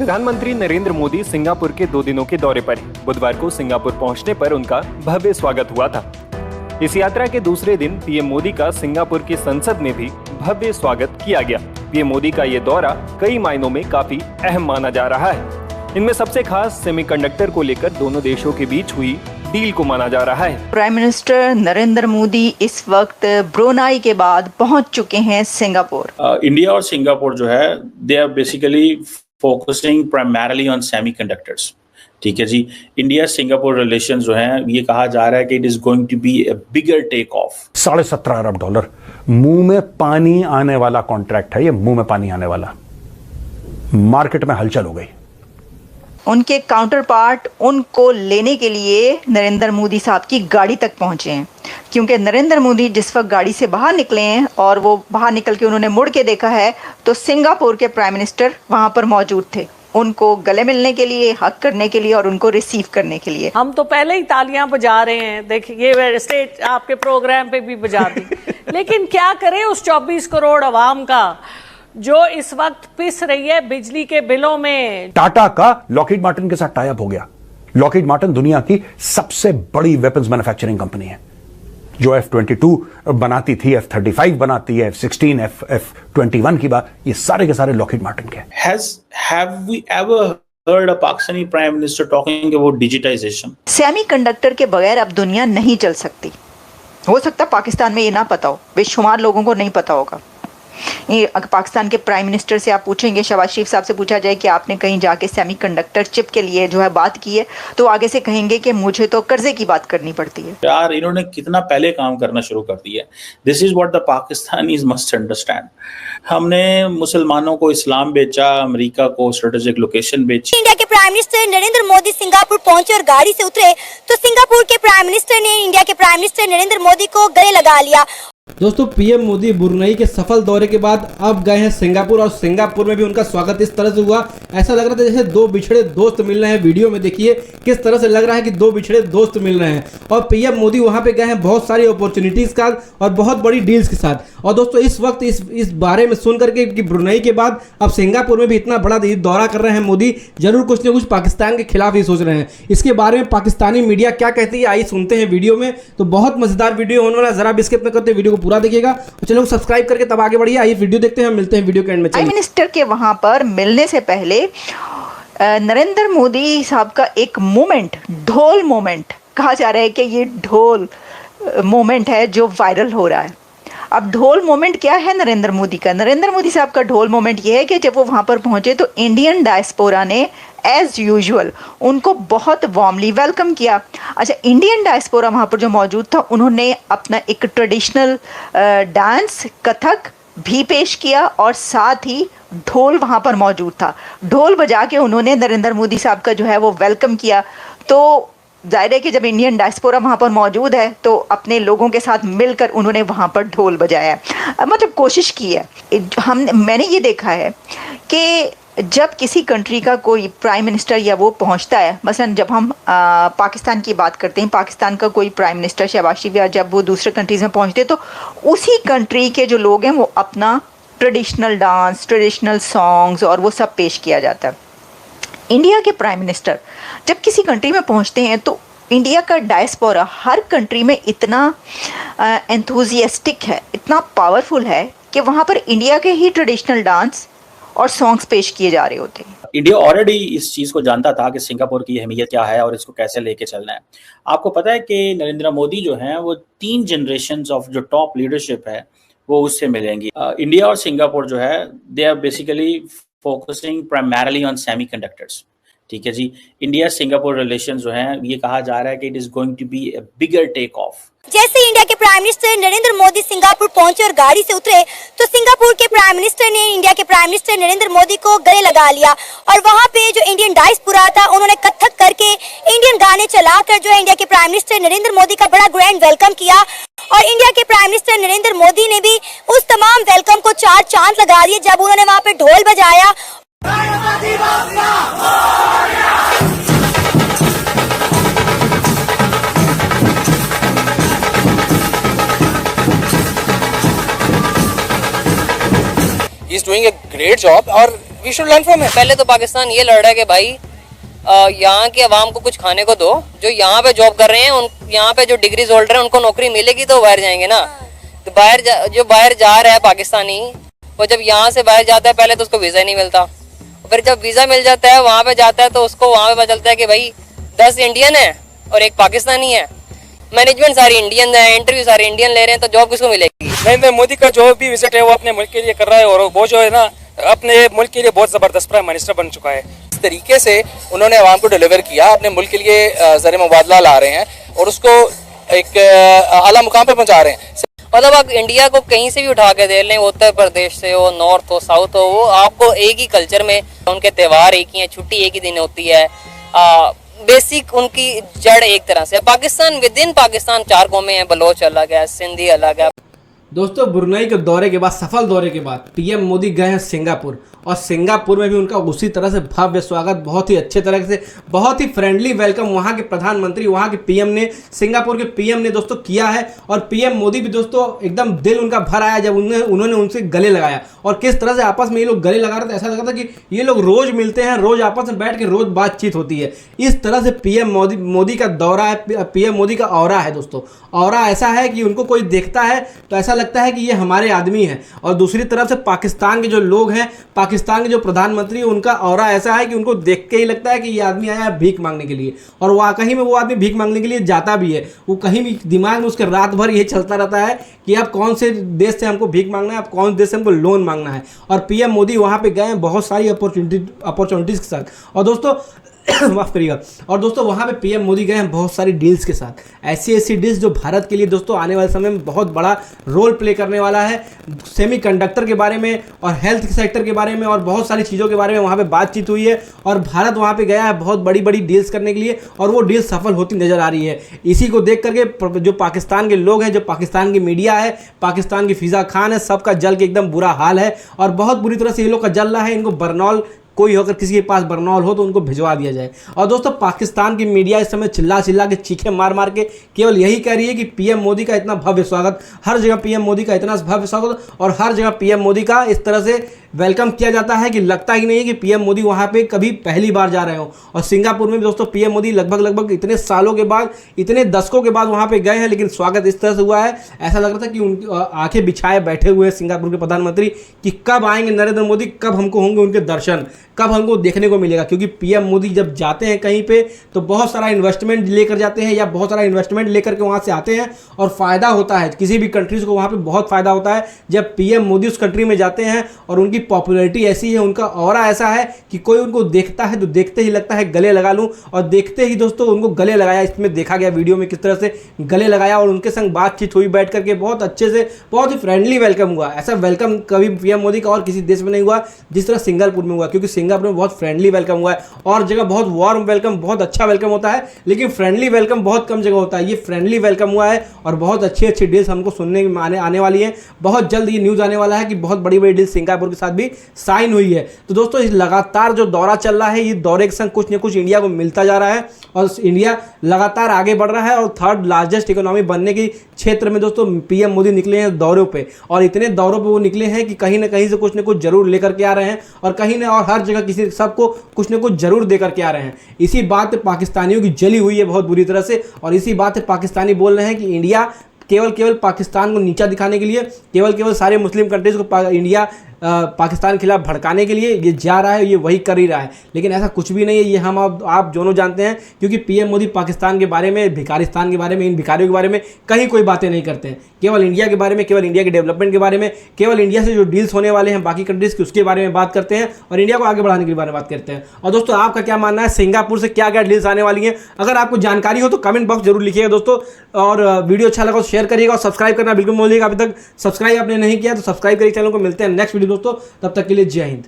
प्रधानमंत्री नरेंद्र मोदी सिंगापुर के 2 दिनों के दौरे पर बुधवार को सिंगापुर पहुंचने पर उनका भव्य स्वागत हुआ था। इस यात्रा के दूसरे दिन पीएम मोदी का सिंगापुर की संसद में भी भव्य स्वागत किया गया। पीएम मोदी का ये दौरा कई मायनों में काफी अहम माना जा रहा है। इनमें सबसे खास सेमीकंडक्टर को लेकर दोनों देशों के बीच हुई डील को माना जा रहा है। प्राइम मिनिस्टर नरेंद्र मोदी इस वक्त ब्रुनाई के बाद पहुंच चुके हैं सिंगापुर। इंडिया और सिंगापुर जो है they are basically focusing primarily on semiconductors. ठीक है जी, इंडिया सिंगापुर रिलेशन जो है ये कहा जा रहा है कि it is going to be a bigger take off. $17.5 अरब मुंह में पानी आने वाला कॉन्ट्रैक्ट है ये, मुंह में पानी आने वाला। मार्केट में हलचल हो गई। उनके काउंटर पार्ट उनको लेने के लिए नरेंद्र मोदी साहब की गाड़ी तक पहुंचे हैं, क्योंकि नरेंद्र मोदी जिस वक्त गाड़ी से बाहर निकले हैं और वो बाहर निकल के उन्होंने मुड़ के देखा है तो सिंगापुर के प्राइम मिनिस्टर वहां पर मौजूद थे, उनको गले मिलने के लिए, हक करने के लिए और उनको रिसीव करने के लिए। हम तो पहले ही तालियां बजा रहे हैं, देखिए ये स्टेट आपके प्रोग्राम पे भी बजा दी। लेकिन क्या करें उस 24 करोड़ अवाम का जो इस वक्त पिस रही है बिजली के बिलों में। टाटा का लॉकहीड मार्टिन के साथ टाई अप हो गया। लॉकहीड मार्टिन दुनिया की सबसे बड़ी वेपन्स मैन्युफैक्चरिंग कंपनी है, जो F-22 बनाती थी, F-35 बनाती है, F-16, F-21 की बात, ये सारे के सारे लॉकहीड मार्टिन के। Have we ever heard a Pakistani Prime Minister talking about digitization? Semiconductor के बगैर अब दुनिया नहीं चल सकती। हो सकता पाकिस्तान में ये ना पता हो, बेशुमार लोगों को नहीं पता होगा। ये पाकिस्तान के प्राइम मिनिस्टर से आप पूछेंगे, शहबाज शरीफ साहब से पूछा जाए कि आपने कहीं जाके सेमीकंडक्टर चिप के लिए जो है बात की है, तो आगे से कहेंगे कि मुझे तो कर्जे की बात करनी पड़ती है। यार इन्होंने कितना पहले काम करना शुरू कर दिया। This is what the Pakistanis must understand. हमने मुसलमानों को इस्लाम बेचा, अमेरिका को स्ट्रेटेजिक लोकेशन बेची। इंडिया के prime minister Narendra Modi Singapore पहुंचे और गाड़ी से उतरे तो सिंगापुर के प्राइम मिनिस्टर ने इंडिया के प्राइम मिनिस्टर नरेंद्र मोदी को गले लगा लिया। दोस्तों, पीएम मोदी ब्रुनई के सफल दौरे के बाद अब गए हैं सिंगापुर और सिंगापुर में भी उनका स्वागत इस तरह से हुआ, ऐसा लग रहा था जैसे दो बिछड़े दोस्त मिल रहे हैं। वीडियो में देखिए किस तरह से लग रहा है कि दो बिछड़े दोस्त मिल रहे हैं। और पीएम मोदी वहां पे गए हैं बहुत सारी अपॉर्चुनिटीज के साथ और बहुत बड़ी डील्स के साथ। और दोस्तों इस वक्त इस बारे में सुन करके कि ब्रुनई के बाद अब सिंगापुर में भी इतना बड़ा दौरा कर रहे हैं मोदी, जरूर कुछ न कुछ पाकिस्तान के खिलाफ ही सोच रहे हैं। इसके बारे में पाकिस्तानी मीडिया क्या कहती है आइए सुनते हैं वीडियो में। तो बहुत मजेदार वीडियो होने वाला है, जरा भी स्किप न करते वीडियो को पूरा देखिएगा। चलो सब्सक्राइब करके तब आगे बढ़िए। आइए वीडियो देखते हैं, हम मिलते हैं वीडियो के एंड में। प्राइम मिनिस्टर के वहां पर मिलने से पहले नरेंद्र मोदी साहब का एक मोमेंट, ढोल मोमेंट कहा जा रहा है कि ये ढोल मोमेंट है जो वायरल हो रहा है। अब ढोल मोमेंट क्या है नरेंद्र मोदी का? नरेंद्र मोदी साहब का ढोल मोमेंट ये है कि जब वो वहां पर पहुंचे तो इंडियन डायस्पोरा ने एज यूजुअल उनको बहुत वार्मली वेलकम किया। अच्छा, इंडियन डायस्पोरा वहाँ पर जो मौजूद था उन्होंने अपना एक ट्रेडिशनल डांस कथक भी पेश किया और साथ ही ढोल वहाँ पर मौजूद था। ढोल बजा के उन्होंने नरेंद्र मोदी साहब का जो है वो वेलकम किया। तो जाहिर है कि जब इंडियन डायस्पोरा वहाँ पर मौजूद है तो अपने लोगों के साथ मिलकर उन्होंने वहाँ पर ढोल बजाया, मतलब कोशिश की है। मैंने ये देखा है कि जब किसी कंट्री का कोई प्राइम मिनिस्टर या वो पहुंचता है, मसलन जब हम पाकिस्तान की बात करते हैं, पाकिस्तान का कोई प्राइम मिनिस्टर शहबाज शरीफ या जब वो दूसरे कंट्रीज़ में पहुंचते हैं तो उसी कंट्री के जो लोग हैं वो अपना ट्रेडिशनल डांस, ट्रेडिशनल सॉन्ग्स और वो सब पेश किया जाता है। इंडिया के प्राइम मिनिस्टर जब किसी कंट्री में पहुंचते हैं तो इंडिया का डायस्पोरा हर कंट्री में इतना एंथुजियास्टिक है, इतना पावरफुल है कि वहाँ पर इंडिया के ही ट्रेडिशनल डांस और सॉन्ग्स पेश किए जा रहे होते हैं। इंडिया ऑलरेडी इस चीज को जानता था कि सिंगापुर की अहमियत क्या है और इसको कैसे लेके चलना है। आपको पता है कि नरेंद्र मोदी जो हैं वो 3 जनरेशंस ऑफ जो टॉप लीडरशिप है वो उससे मिलेंगी। इंडिया और सिंगापुर जो है they are basically focusing primarily on semiconductors. ठीक है जी, इंडिया सिंगापुर रिलेशन जो है ये कहा जा रहा है कि it is going to be a bigger take off. जैसे इंडिया के prime minister Narendra Modi Singapore पहुंचे और गाड़ी से उतरे तो सिंगापुर के प्राइम मिनिस्टर ने इंडिया के प्राइम मिनिस्टर नरेंद्र मोदी को गले लगा लिया। और वहां पे जो इंडियन डायस्पोरा था उन्होंने कथक करके इंडियन गाने चलाकर जो है इंडिया के प्राइम मिनिस्टर नरेंद्र मोदी का बड़ा ग्रैंड वेलकम किया। और इंडिया के प्राइम मिनिस्टर नरेंद्र मोदी ने भी उस तमाम वेलकम को 4 चांद लगा दिए जब उन्होंने वहाँ पे ढोल बजाया। He's doing a great job और we should learn from him. पहले तो पाकिस्तान ये लड़ रहा है कि भाई यहाँ के अवाम को कुछ खाने को दो, जो यहाँ पे जॉब कर रहे हैं उन यहाँ पे जो डिग्रीज होल्डर हैं उनको नौकरी मिलेगी तो बाहर जाएंगे ना। तो जो बाहर जा रहा है पाकिस्तानी, वो जब यहाँ से बाहर जाता है पहले तो उसको वीजा नहीं मिलता, फिर जब वीजा मिल जाता है वहाँ पे जाता है तो उसको वहाँ पे पता चलता है कि भाई 10 इंडियन है और एक पाकिस्तानी है, मैनेजमेंट सारी इंडियन है, इंटरव्यू सारे इंडियन ले रहे हैं, तो जॉब किसको मिलेगी? नरेंद्र मोदी का जो भी विजिट है वो अपने मुल्क के लिए कर रहा है, और वो जो है ना अपने मुल्क के लिए बहुत ज़बरदस्त प्राइम मिनिस्टर बन चुका है। इस तरीके से उन्होंने आवाम को डिलीवर किया, अपने मुल्क के लिए ज़र मुबादला ला रहे हैं और उसको एक आला मुकाम पर पहुँचा रहे हैं। मतलब आप इंडिया को कहीं से भी उठा के दे लें, उत्तर प्रदेश से हो, नॉर्थ हो, साउथ हो, वो आपको एक ही कल्चर में, उनके त्यौहार एक ही है, छुट्टी एक ही दिन होती है, बेसिक उनकी जड़ एक तरह से। पाकिस्तान विद इन पाकिस्तान 4 कौमें हैं, बलोच अलग है, सिंधी अलग है। दोस्तों ब्रुनेई के दौरे के बाद, सफल दौरे के बाद पीएम मोदी गए हैं सिंगापुर, और सिंगापुर में भी उनका उसी तरह से भव्य स्वागत, बहुत ही अच्छे तरह से, बहुत ही फ्रेंडली वेलकम वहाँ के प्रधानमंत्री, वहाँ के पीएम ने, सिंगापुर के पीएम ने दोस्तों किया है। और पीएम मोदी भी दोस्तों एकदम दिल उनका भर आया जब उन्होंने उनसे गले लगाया, और किस तरह से आपस में ये लोग गले लगा रहे थे, ऐसा लगा था कि ये लोग रोज मिलते हैं, रोज आपस में बैठ के रोज बातचीत होती है। इस तरह से पीएम मोदी का दौरा है, पीएम मोदी का ऑरा है दोस्तों। ऑरा ऐसा है कि उनको कोई देखता है तो ऐसा लगता है कि ये हमारे आदमी हैं, और दूसरी तरफ से पाकिस्तान के जो लोग हैं, पाकिस्तान के जो प्रधानमंत्री, उनका ऑरा ऐसा है कि उनको देख के ही लगता है कि ये आदमी आया है भीख मांगने के लिए, और वाकई में वो आदमी भीख मांगने के लिए जाता भी है। वो कहीं भी दिमाग में उसके रात भर ये चलता रहता है कि अब कौन से देश से हमको भीख मांगना है, अब कौन से देश से हमको लोन मांगना है। और पीएम मोदी वहाँ पे गए हैं बहुत सारी अपॉर्चुनिटीज़ के साथ, और दोस्तों माफ करिएगा, और दोस्तों वहाँ पे पीएम मोदी गए हैं बहुत सारी डील्स के साथ, ऐसी डील्स जो भारत के लिए दोस्तों आने वाले समय में बहुत बड़ा रोल प्ले करने वाला है। सेमीकंडक्टर के बारे में और हेल्थ सेक्टर के बारे में और बहुत सारी चीज़ों के बारे में वहाँ पे बातचीत हुई है, और भारत वहाँ पे गया है बहुत बड़ी बड़ी डील्स करने के लिए, और वो डील्स सफल होती नजर आ रही है। इसी को देख करके जो पाकिस्तान के लोग हैं, जो पाकिस्तान की मीडिया है, पाकिस्तान की फिजा खान है, सबका जल के एकदम बुरा हाल है, और बहुत बुरी तरह से ये लोग का जल रहा है। इनको बरनौल, कोई अगर किसी के पास बरनौल हो तो उनको भिजवा दिया जाए। और दोस्तों पाकिस्तान की मीडिया इस समय चिल्ला के, चीखे मार मार के केवल यही कह रही है कि पीएम मोदी का इतना भव्य स्वागत, हर जगह पीएम मोदी का इतना भव्य स्वागत, और हर जगह पीएम मोदी का इस तरह से वेलकम किया जाता है कि लगता ही नहीं है कि पीएम मोदी वहाँ पे कभी पहली बार जा रहे हो। और सिंगापुर में भी दोस्तों पीएम मोदी लगभग इतने सालों के बाद, इतने दशकों के बाद वहाँ पे गए हैं, लेकिन स्वागत इस तरह से हुआ है, ऐसा लग रहा था कि उनकी आंखें बिछाए बैठे हुए सिंगापुर के प्रधानमंत्री कि कब आएंगे नरेंद्र मोदी, कब हमको होंगे उनके दर्शन, कब हमको देखने को मिलेगा। क्योंकि पीएम मोदी जब जाते हैं कहीं पे तो बहुत सारा इन्वेस्टमेंट लेकर जाते हैं, या बहुत सारा इन्वेस्टमेंट लेकर के वहाँ से आते हैं, और फ़ायदा होता है किसी भी कंट्रीज़ को, वहाँ पे बहुत फ़ायदा होता है जब पीएम मोदी उस कंट्री में जाते हैं। और उनकी पॉपुलैरिटी ऐसी है, उनका ऑरा ऐसा है कि कोई उनको देखता है तो देखते ही लगता है गले लगा लूँ, और देखते ही दोस्तों उनको गले लगाया। इसमें देखा गया वीडियो में किस तरह से गले लगाया, और उनके संग बातचीत हुई बैठ करके, बहुत अच्छे से, बहुत ही फ्रेंडली वेलकम हुआ। ऐसा वेलकम कभी पीएम मोदी का और किसी देश में नहीं हुआ जिस तरह सिंगापुर में हुआ, क्योंकि सिंगापुर में बहुत फ्रेंडली वेलकम हुआ है। और जगह बहुत वार्म वेलकम, बहुत अच्छा वेलकम होता है, लेकिन फ्रेंडली वेलकम बहुत कम जगह होता है। ये फ्रेंडली वेलकम हुआ है, और बहुत अच्छी डील्स हमको सुनने में आने वाली है। बहुत जल्द ये न्यूज़ आने वाला है कि बहुत बड़ी बड़ी डील्स सिंगापुर के साथ भी साइन हुई है। तो दोस्तों इस लगातार जो दौरा चल रहा है, ये दौरे के संग कुछ न कुछ इंडिया को मिलता जा रहा है, और इंडिया लगातार आगे बढ़ रहा है, और 3rd लार्जेस्ट इकोनॉमी बनने की क्षेत्र में दोस्तों पीएम मोदी निकले हैं दौरों पे। और इतने दौरों पे वो निकले हैं कि कहीं ना कहीं से कुछ न कुछ जरूर लेकर के आ रहे हैं, और कहीं ना और हर जगह किसी सबको कुछ न कुछ जरूर देकर के आ रहे हैं। इसी बात पे पाकिस्तानियों की जली हुई है बहुत बुरी तरह से, और इसी बात पे पाकिस्तानी बोल रहे हैं कि इंडिया केवल पाकिस्तान को नीचा दिखाने के लिए, केवल सारे मुस्लिम कंट्रीज को इंडिया पाकिस्तान के खिलाफ भड़काने के लिए ये जा रहा है, ये वही कर ही रहा है। लेकिन ऐसा कुछ भी नहीं है, ये हम आप दोनों जानते हैं, क्योंकि पीएम मोदी पाकिस्तान के बारे में, भिखारिस्तान के बारे में, इन भिखारियों के बारे में कहीं कोई बातें नहीं करते हैं। केवल इंडिया के बारे में, केवल इंडिया के डेवलपमेंट के बारे में, केवल इंडिया से जो डील्स होने वाले हैं बाकी कंट्रीज की उसके बारे में बात करते हैं, और इंडिया को आगे बढ़ाने के बारे में बात करते हैं। और दोस्तों आपका क्या मानना है, सिंगापुर से क्या क्या डील्स आने वाली हैं? अगर आपको जानकारी हो तो कमेंट बॉक्स जरूर लिखिएगा दोस्तों, और वीडियो अच्छा लगा तो शेयर करिएगा, और सब्सक्राइब करना बिल्कुल भूलिएगा। अभी तक सब्सक्राइब आपने नहीं किया तो सब्सक्राइब करिए चैनल को। मिलते हैं नेक्स्ट वीडियो दोस्तों, तब तक के लिए जय हिंद।